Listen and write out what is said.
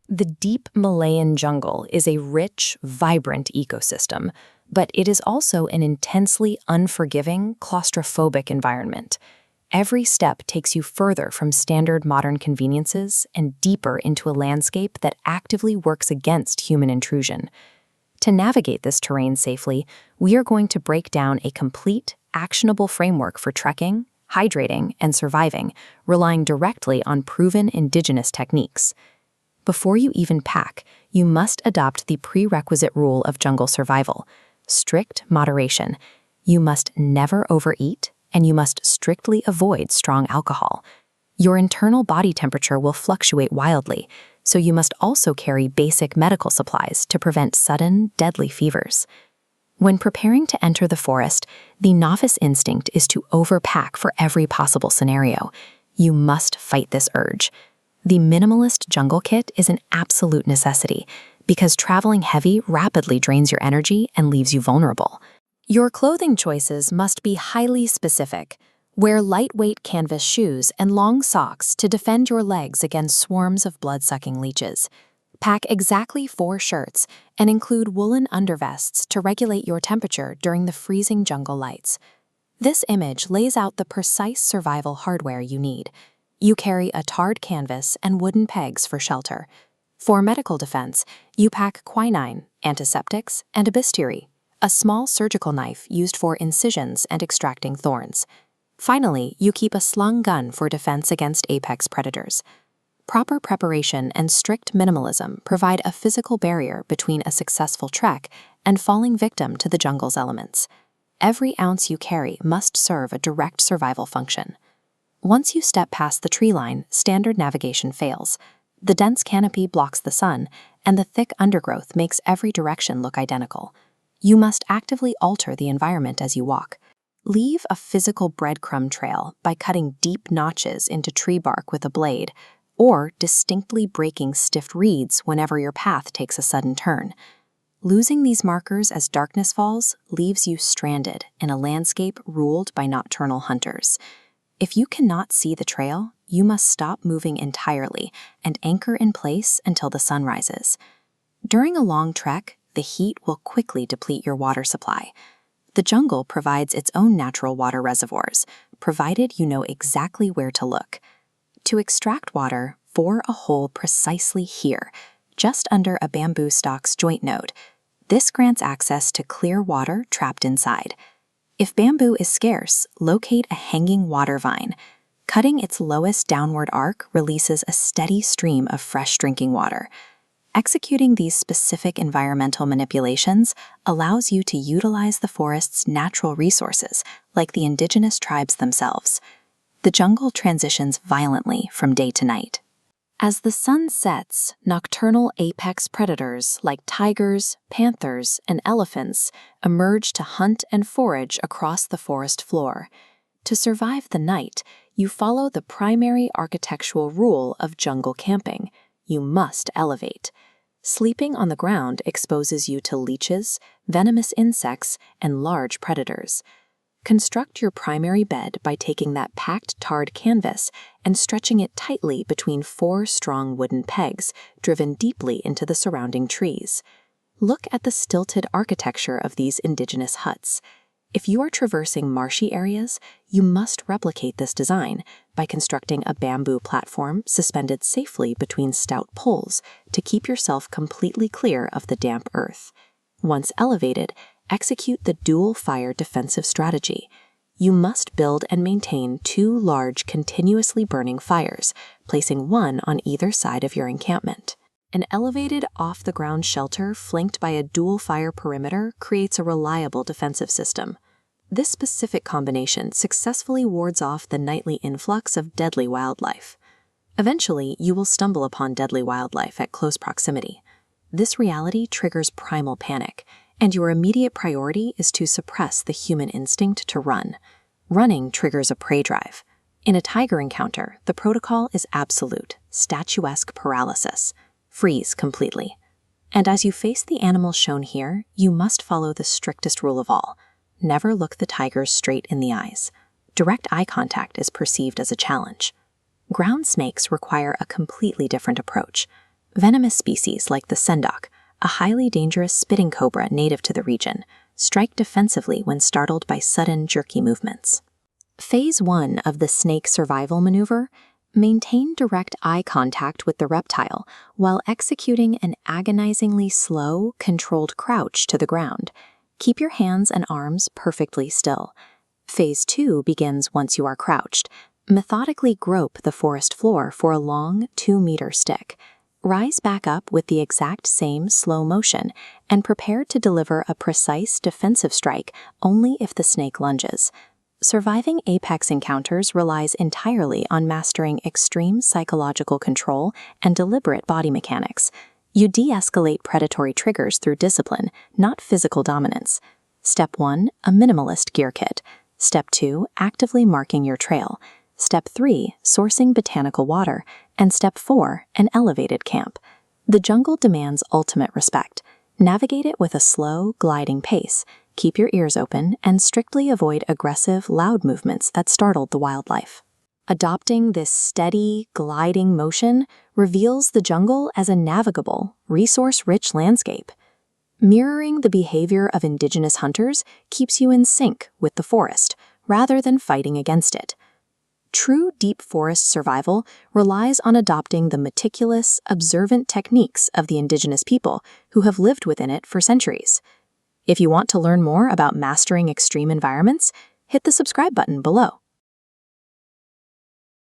The deep Malayan jungle is a rich, vibrant ecosystem, but it is also an intensely unforgiving, claustrophobic environment. Every step takes you further from standard modern conveniences and deeper into a landscape that actively works against human intrusion. To navigate this terrain safely, we are going to break down a complete, actionable framework for trekking, hydrating, and surviving, relying directly on proven indigenous techniques. Before you even pack, you must adopt the prerequisite rule of jungle survival: strict moderation. You must never overeat, and you must strictly avoid strong alcohol. Your internal body temperature will fluctuate wildly, so you must also carry basic medical supplies to prevent sudden, deadly fevers. When preparing to enter the forest, the novice instinct is to overpack for every possible scenario. You must fight this urge. The minimalist jungle kit is an absolute necessity because traveling heavy rapidly drains your energy and leaves you vulnerable. Your clothing choices must be highly specific. Wear lightweight canvas shoes and long socks to defend your legs against swarms of blood-sucking leeches. Pack exactly 4 shirts and include woolen undervests to regulate your temperature during the freezing jungle lights. This image lays out the precise survival hardware you need. You carry a tarred canvas and wooden pegs for shelter. For medical defense, you pack quinine, antiseptics, and a bisturi, a small surgical knife used for incisions and extracting thorns. Finally, you keep a slung gun for defense against apex predators. Proper preparation and strict minimalism provide a physical barrier between a successful trek and falling victim to the jungle's elements. Every ounce you carry must serve a direct survival function. Once you step past the tree line, standard navigation fails. The dense canopy blocks the sun, and the thick undergrowth makes every direction look identical. You must actively alter the environment as you walk. Leave a physical breadcrumb trail by cutting deep notches into tree bark with a blade, or distinctly breaking stiff reeds whenever your path takes a sudden turn. Losing these markers as darkness falls leaves you stranded in a landscape ruled by nocturnal hunters. If you cannot see the trail, you must stop moving entirely and anchor in place until the sun rises. During a long trek, the heat will quickly deplete your water supply. The jungle provides its own natural water reservoirs, provided you know exactly where to look. To extract water, bore a hole precisely here, just under a bamboo stalk's joint node. This grants access to clear water trapped inside. If bamboo is scarce, locate a hanging water vine. Cutting its lowest downward arc releases a steady stream of fresh drinking water. Executing these specific environmental manipulations allows you to utilize the forest's natural resources, like the indigenous tribes themselves. The jungle transitions violently from day to night. As the sun sets, nocturnal apex predators like tigers, panthers, and elephants emerge to hunt and forage across the forest floor. To survive the night, you follow the primary architectural rule of jungle camping: you must elevate. Sleeping on the ground exposes you to leeches, venomous insects, and large predators. Construct your primary bed by taking that packed tarred canvas and stretching it tightly between 4 strong wooden pegs driven deeply into the surrounding trees. Look at the stilted architecture of these indigenous huts. If you are traversing marshy areas, you must replicate this design by constructing a bamboo platform suspended safely between stout poles to keep yourself completely clear of the damp earth. Once elevated, execute the dual-fire defensive strategy. You must build and maintain 2 large, continuously burning fires, placing one on either side of your encampment. An elevated, off-the-ground shelter flanked by a dual-fire perimeter creates a reliable defensive system. This specific combination successfully wards off the nightly influx of deadly wildlife. Eventually, you will stumble upon deadly wildlife at close proximity. This reality triggers primal panic, and your immediate priority is to suppress the human instinct to run. Running triggers a prey drive. In a tiger encounter, the protocol is absolute, statuesque paralysis. Freeze completely. And as you face the animals shown here, you must follow the strictest rule of all. Never look the tigers straight in the eyes. Direct eye contact is perceived as a challenge. Ground snakes require a completely different approach. Venomous species like the sendok, a highly dangerous spitting cobra native to the region, strike defensively when startled by sudden, jerky movements. Phase 1 of the snake survival maneuver: maintain direct eye contact with the reptile while executing an agonizingly slow, controlled crouch to the ground. Keep your hands and arms perfectly still. Phase 2 begins once you are crouched. Methodically grope the forest floor for a long 2-meter stick. Rise back up with the exact same slow motion and prepare to deliver a precise defensive strike only if the snake lunges. Surviving apex encounters relies entirely on mastering extreme psychological control and deliberate body mechanics. You de-escalate predatory triggers through discipline, not physical dominance. Step 1, a minimalist gear kit. Step 2, actively marking your trail. Step 3, sourcing botanical water. And Step 4, an elevated camp. The jungle demands ultimate respect. Navigate it with a slow, gliding pace. Keep your ears open and strictly avoid aggressive, loud movements that startled the wildlife. Adopting this steady, gliding motion reveals the jungle as a navigable, resource-rich landscape. Mirroring the behavior of indigenous hunters keeps you in sync with the forest, rather than fighting against it. True deep forest survival relies on adopting the meticulous, observant techniques of the indigenous people who have lived within it for centuries. If you want to learn more about mastering extreme environments, hit the subscribe button below.